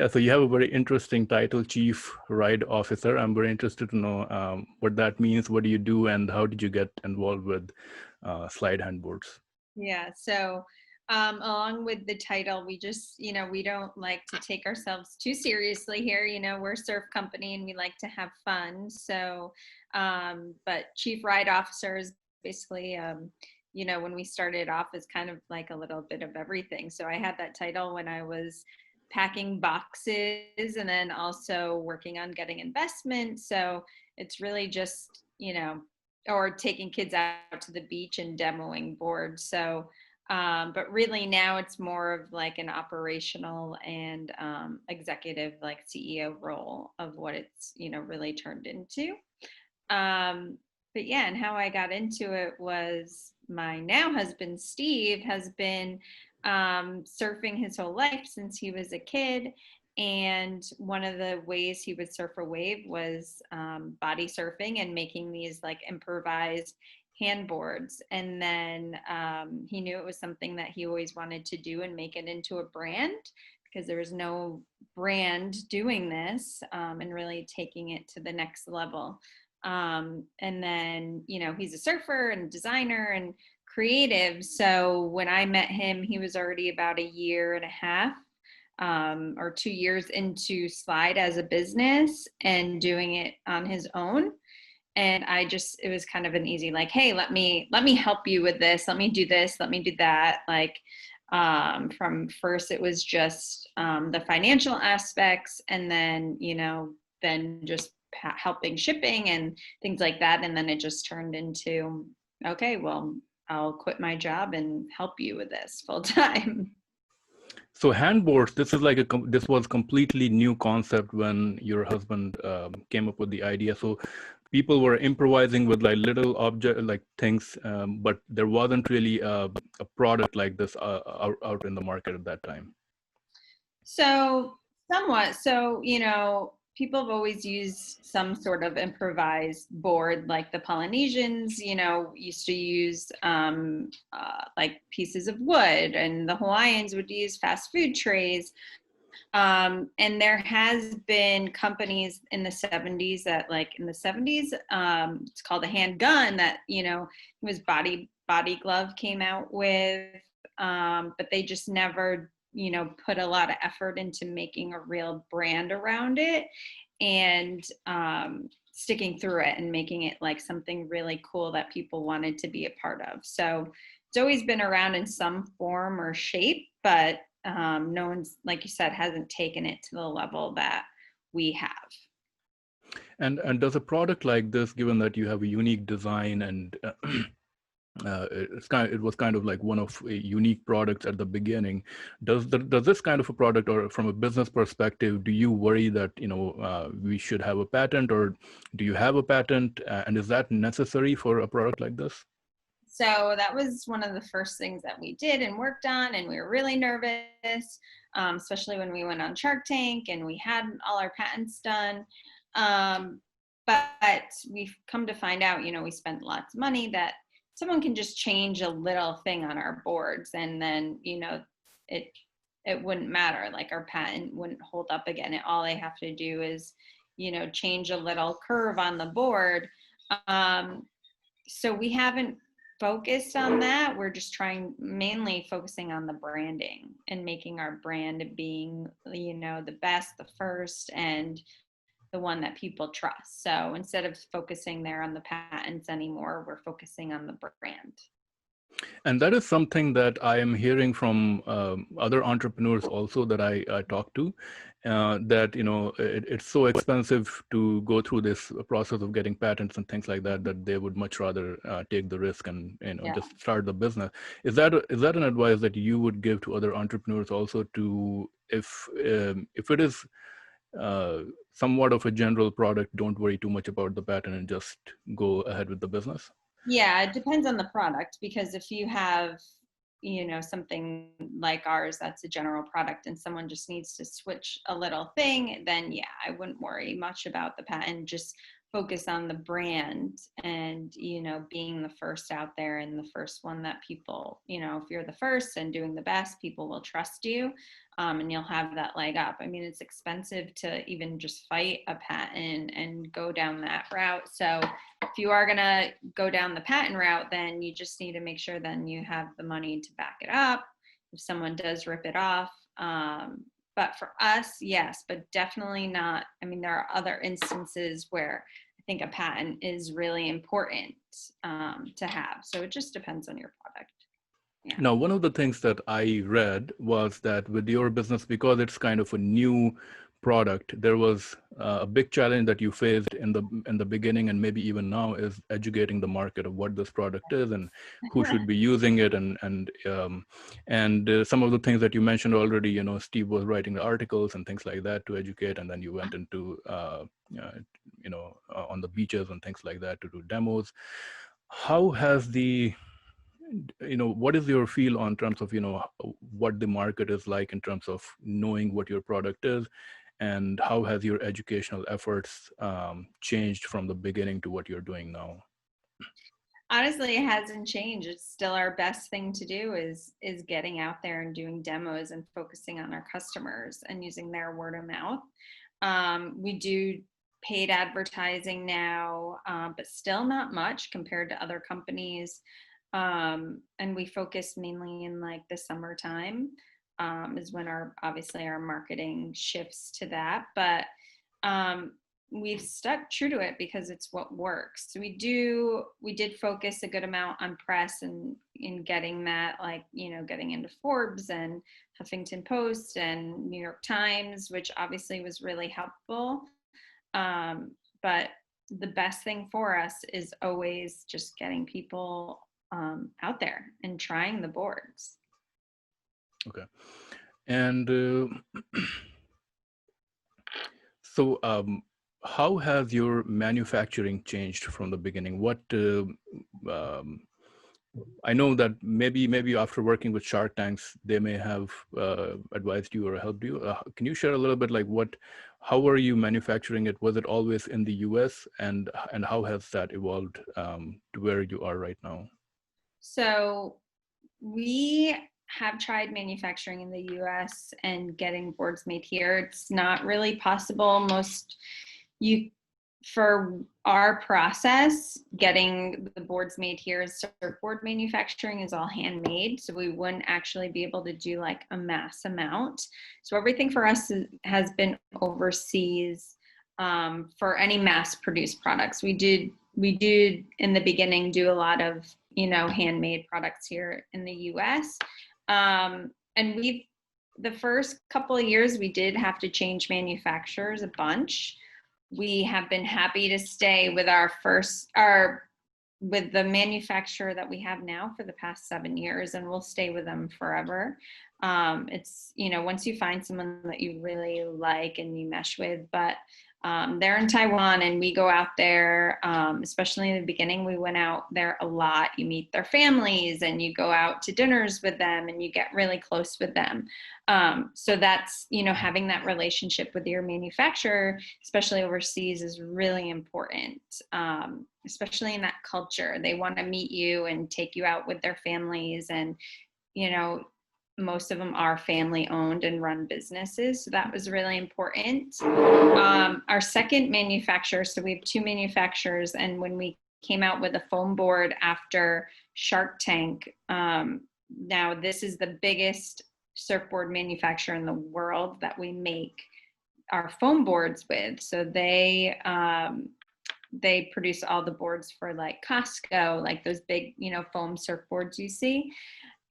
Yeah, so you have a very interesting title, Chief Ride Officer. I'm very interested to know what that means. What do you do, and how did you get involved with Slyde Handboards? Yeah, so along with the title, we just, we don't like to take ourselves too seriously here. We're a surf company and we like to have fun. So, but Chief Ride Officer is basically, when we started off as kind of like a little bit of everything. So I had that title when I was packing boxes and then also working on getting investments. So it's really just, or taking kids out to the beach and demoing boards. So, but really now it's more of like an operational and executive, like CEO role of what it's, really turned into. But yeah, and how I got into it was my now husband, Steve, has been surfing his whole life since he was a kid. And one of the ways he would surf a wave was body surfing and making these like improvised handboards. And then he knew it was something that he always wanted to do and make it into a brand because there was no brand doing this and really taking it to the next level. And then, he's a surfer and designer and creative. So when I met him, he was already about a year and a half or 2 years into Slyde as a business and doing it on his own. And it was kind of an easy, like, hey, let me help you with this. Let me do this. Let me do that. Like, from first, it was just the financial aspects, and then, then just helping shipping and things like that. And then it just turned into, okay, well, I'll quit my job and help you with this full time. So handboards, this is like this was completely new concept when your husband came up with the idea. So people were improvising with like little object like things, but there wasn't really a product like this out in the market at that time. So somewhat. So, people have always used some sort of improvised board, like the Polynesians, used to use like pieces of wood, and the Hawaiians would use fast food trays. And there has been companies in the 70s that, like in the 70s, it's called a handgun that, it was body glove came out with, but they just never, put a lot of effort into making a real brand around it and sticking through it and making it like something really cool that people wanted to be a part of. So it's always been around in some form or shape, but no one's, like you said, hasn't taken it to the level that we have. And does a product like this, given that you have a unique design and it was kind of like one of a unique products at the beginning, does this kind of a product, or from a business perspective, do you worry that we should have a patent, or do you have a patent, and is that necessary for a product like this? So that was one of the first things that we did and worked on, and we were really nervous, especially when we went on Shark Tank and we had all our patents done. But we've come to find out, we spent lots of money, that someone can just change a little thing on our boards, and then, it wouldn't matter. Like, our patent wouldn't hold up again. All they have to do is, change a little curve on the board. So we haven't focused on that. We're just mainly focusing on the branding and making our brand being, the best, the first, and the one that people trust. So instead of focusing there on the patents anymore, we're focusing on the brand. And that is something that I am hearing from other entrepreneurs also that I talk to, that it's so expensive to go through this process of getting patents and things like that, that they would much rather take the risk and just start the business. Is that an advice that you would give to other entrepreneurs also, to if it is somewhat of a general product, don't worry too much about the patent and just go ahead with the business? Yeah, it depends on the product, because if you have, something like ours that's a general product and someone just needs to switch a little thing, then yeah, I wouldn't worry much about the patent. Just focus on the brand and, you know, being the first out there and the first one that people, you know, if you're the first and doing the best, people will trust you, and you'll have that leg up. I mean, it's expensive to even just fight a patent and go down that route. So if you are going to go down the patent route, then you just need to make sure then you have the money to back it up if someone does rip it off. But for us, yes, but definitely not. I mean, there are other instances where I think a patent is really important to have. So it just depends on your product. Yeah. Now, one of the things that I read was that with your business, because it's kind of a new product, there was a big challenge that you faced in the beginning, and maybe even now, is educating the market of what this product is and who should be using it, and some of the things that you mentioned already. You know, Steve was writing the articles and things like that to educate, and then you went into on the beaches and things like that to do demos. How has what is your feel on terms of, what the market is like in terms of knowing what your product is, and how has your educational efforts changed from the beginning to what you're doing now? Honestly, it hasn't changed. It's still our best thing to do is getting out there and doing demos and focusing on our customers and using their word of mouth. We do paid advertising now, but still not much compared to other companies. And we focus mainly in like the summertime, is when obviously our marketing shifts to that. But we've stuck true to it because it's what works. So we did focus a good amount on press and in getting that, like, getting into Forbes and Huffington Post and New York Times, which obviously was really helpful. But the best thing for us is always just getting people out there and trying the boards. Okay. And so how has your manufacturing changed from the beginning? What I know that maybe after working with Shark Tanks, they may have advised you or helped you. Can you share a little bit, like, how were you manufacturing it? Was it always in the US, and how has that evolved to where you are right now? So we have tried manufacturing in the US and getting boards made here. It's not really possible. For our process, getting the boards made here is surfboard manufacturing is all handmade. So we wouldn't actually be able to do like a mass amount. So everything for us has been overseas for any mass produced products. We did in the beginning do a lot of, handmade products here in the US. And the first couple of years, we did have to change manufacturers a bunch. We have been happy to stay with with the manufacturer that we have now for the past 7 years, and we'll stay with them forever. It's, once you find someone that you really like and you mesh with, but they're in Taiwan and we go out there, especially in the beginning, we went out there a lot. You meet their families and you go out to dinners with them and you get really close with them. So that's, having that relationship with your manufacturer, especially overseas, is really important, especially in that culture. They want to meet you and take you out with their families, and, most of them are family owned and run businesses. So that was really important. Our second manufacturer, so we have two manufacturers, and when we came out with a foam board after Shark Tank, now this is the biggest surfboard manufacturer in the world that we make our foam boards with. So they produce all the boards for like Costco, like those big, foam surfboards you see.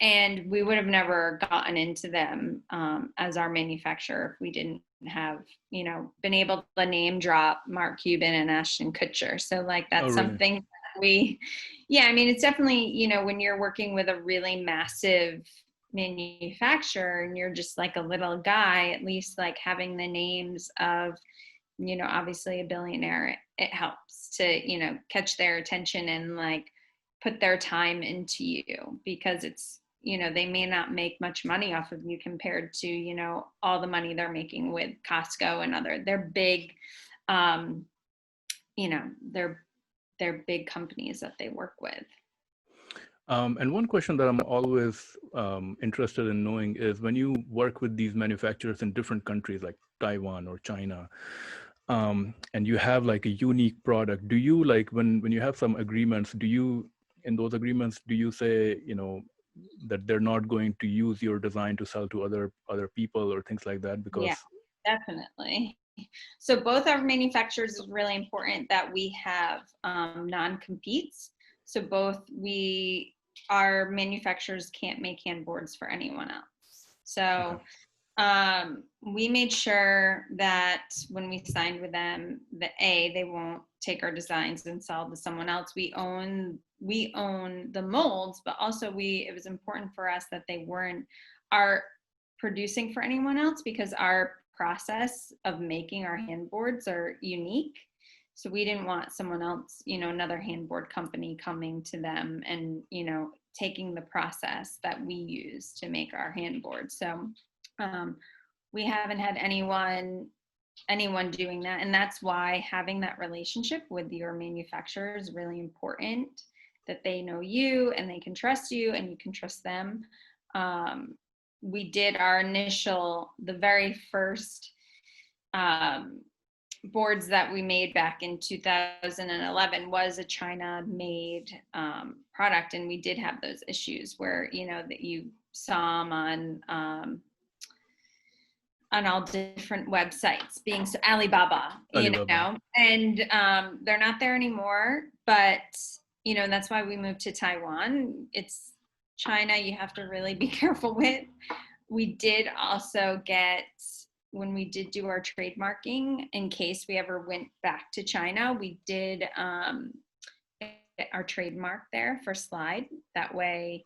And we would have never gotten into them as our manufacturer if we didn't have, been able to name drop Mark Cuban and Ashton Kutcher. So like that's really? something that it's definitely, when you're working with a really massive manufacturer and you're just like a little guy, at least like having the names of, obviously a billionaire, it helps to, catch their attention and like put their time into you, because it's, they may not make much money off of you compared to, all the money they're making with Costco and they're big they're big companies that they work with. And one question that I'm always interested in knowing is when you work with these manufacturers in different countries like Taiwan or China, and you have like a unique product, do you like when you have some agreements, do you in those agreements do you say that they're not going to use your design to sell to other people or things like that? Yeah, Because definitely. So both our manufacturers is really important that we have non-competes. So our manufacturers can't make handboards for anyone else. So we made sure that when we signed with them, that they won't take our designs and sell to someone else. We own the molds, but also it was important for us that they weren't producing for anyone else, because our process of making our handboards are unique. So we didn't want someone else, another handboard company coming to them and, taking the process that we use to make our handboards. So we haven't had anyone doing that. And that's why having that relationship with your manufacturer is really important, that they know you and they can trust you and you can trust them. We did the very first boards that we made back in 2011 was a China made product. And we did have those issues where, that you saw them on all different websites, being so Alibaba, and they're not there anymore, but that's why we moved to Taiwan. It's China, you have to really be careful with. We did also when we did do our trademarking, in case we ever went back to China, we did get our trademark there for Slyde. That way,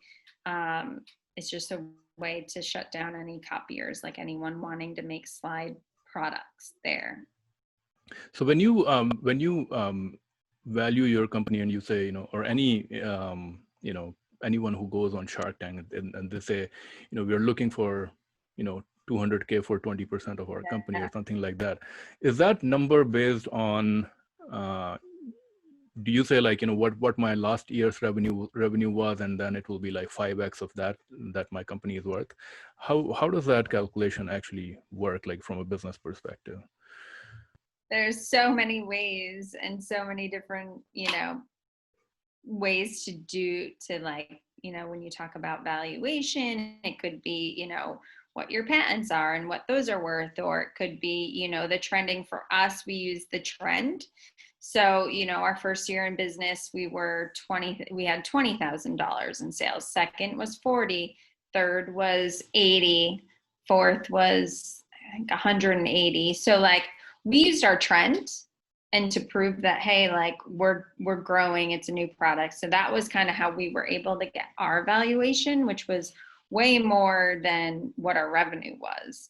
it's just a way to shut down any copiers, like anyone wanting to make Slyde products there. So when you value your company and you say, or any anyone who goes on Shark Tank and they say, we're looking for 200K for 20% of our company or something like that, is that number based on do you say like what my last year's revenue was, and then it will be like 5x of that my company is worth? How does that calculation actually work, like from a business perspective? There's so many ways and so many different ways to like when you talk about valuation, it could be what your patents are and what those are worth, or it could be the trending. For us, we use the trend. So, our first year in business, we had $20,000 in sales. Second was 40, third was 80, fourth was, I think, 180. So like we used our trend and to prove that, hey, like we're growing, it's a new product. So that was kind of how we were able to get our valuation, which was way more than what our revenue was.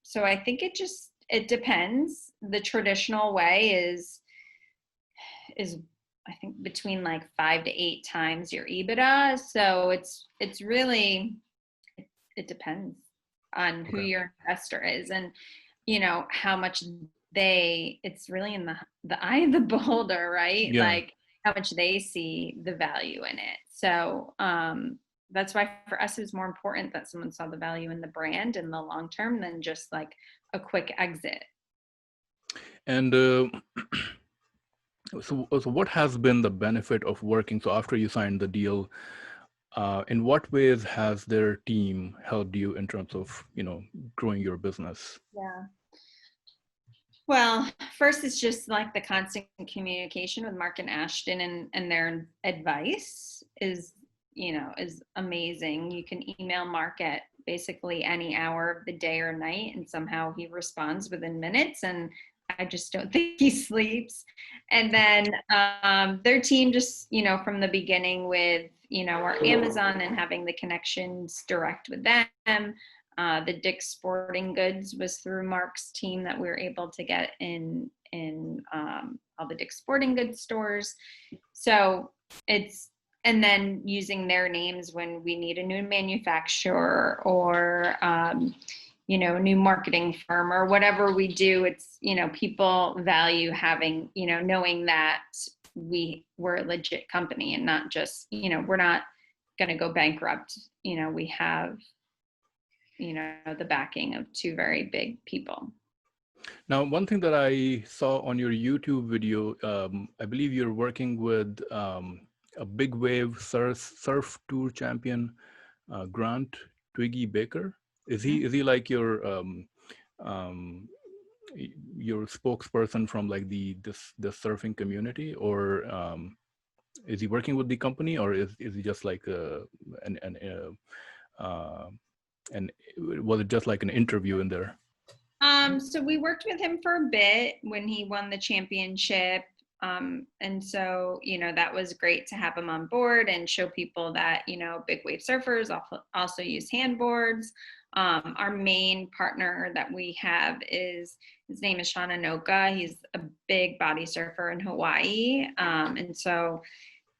So I think it depends. The traditional way is I think between like 5 to 8 times your EBITDA. So it's really, it depends on who your investor is and how much it's really in the eye of the beholder, right? Yeah. Like how much they see the value in it. So that's why for us it's more important that someone saw the value in the brand in the long term than just like a quick exit. And so what has been the benefit of working? So after you signed the deal, in what ways has their team helped you in terms of growing your business? Yeah. Well, first, it's just like the constant communication with Mark and Ashton, and their advice is amazing. You can email Mark at basically any hour of the day or night, and somehow he responds within minutes, and I just don't think he sleeps. And then their team just, from the beginning with, our Amazon and having the connections direct with them. The Dick's Sporting Goods was through Mark's team that we were able to get in all the Dick's Sporting Goods stores. So and then using their names when we need a new manufacturer or, new marketing firm or whatever we do, it's, people value having, knowing that we're a legit company and not just, we're not going to go bankrupt. We have, the backing of two very big people. Now, one thing that I saw on your YouTube video, I believe you're working with a big wave surf tour champion, Grant Twiggy Baker. Is he like your spokesperson from like the surfing community, or is he working with the company, or is he just like and was it just like an interview in there? So we worked with him for a bit when he won the championship. And so, that was great to have him on board and show people that, big wave surfers also use handboards. Our main partner that we have his name is Sean Anoka. He's a big body surfer in Hawaii. And so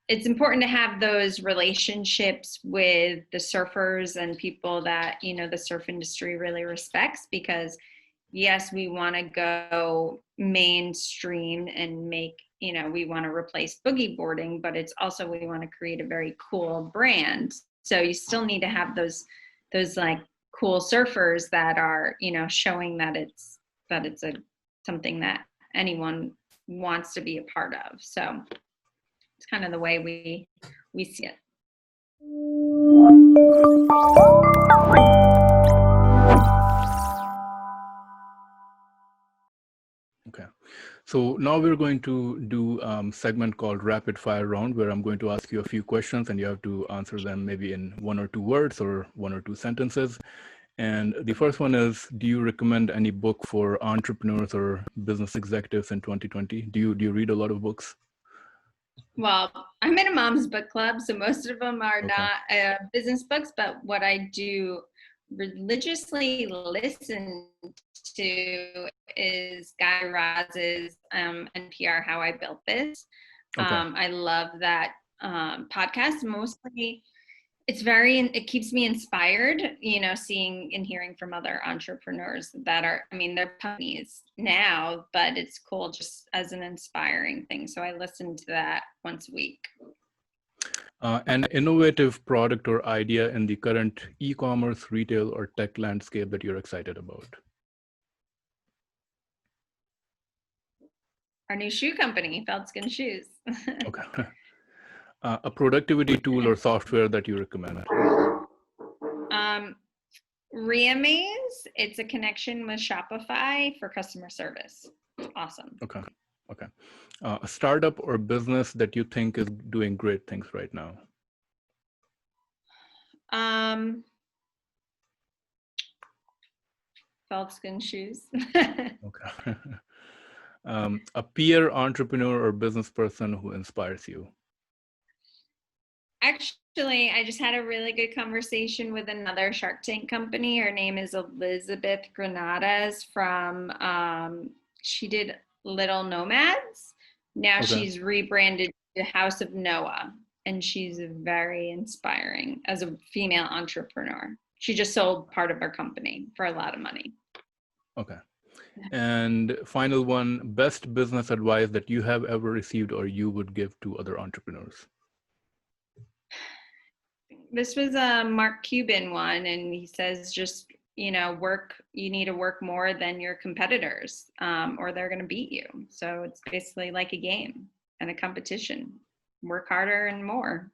it's important to have those relationships with the surfers and people that, the surf industry really respects, because yes, we want to go mainstream and make, we want to replace boogie boarding, but it's also, we want to create a very cool brand. So you still need to have those like cool surfers that are, showing that it's something that anyone wants to be a part of. So it's kind of the way we see it. Okay. So now we're going to do a segment called Rapid Fire Round, where I'm going to ask you a few questions and you have to answer them maybe in 1 or 2 words or 1 or 2 sentences. And the first one is, do you recommend any book for entrepreneurs or business executives in 2020? Do you read a lot of books? Well, I'm in a mom's book club, so most of them are Okay. not business books, but what I do religiously listen to is Guy Raz's NPR How I Built This. Okay. I love that podcast. Mostly it keeps me inspired, seeing and hearing from other entrepreneurs that are, they're companies now, but it's cool just as an inspiring thing. So I listen to that once a week. An innovative product or idea in the current e-commerce, retail, or tech landscape that you're excited about? Our new shoe company, Feldskin Shoes. Okay. A productivity tool or software that you recommend? Reamaze. It's a connection with Shopify for customer service. Awesome. Okay. Okay. A startup or business that you think is doing great things right now? Feldskin Shoes. Okay. A peer entrepreneur or business person who inspires you? Actually, I just had a really good conversation with another Shark Tank company. Her name is Elizabeth Granadas she did Little Nomads. Now she's rebranded to House of Noah, and she's very inspiring as a female entrepreneur. She just sold part of her company for a lot of money. Okay. And final one, best business advice that you have ever received or you would give to other entrepreneurs? This was a Mark Cuban one, and he says just, you need to work more than your competitors, or they're going to beat you. So it's basically like a game and a competition. Work harder and more.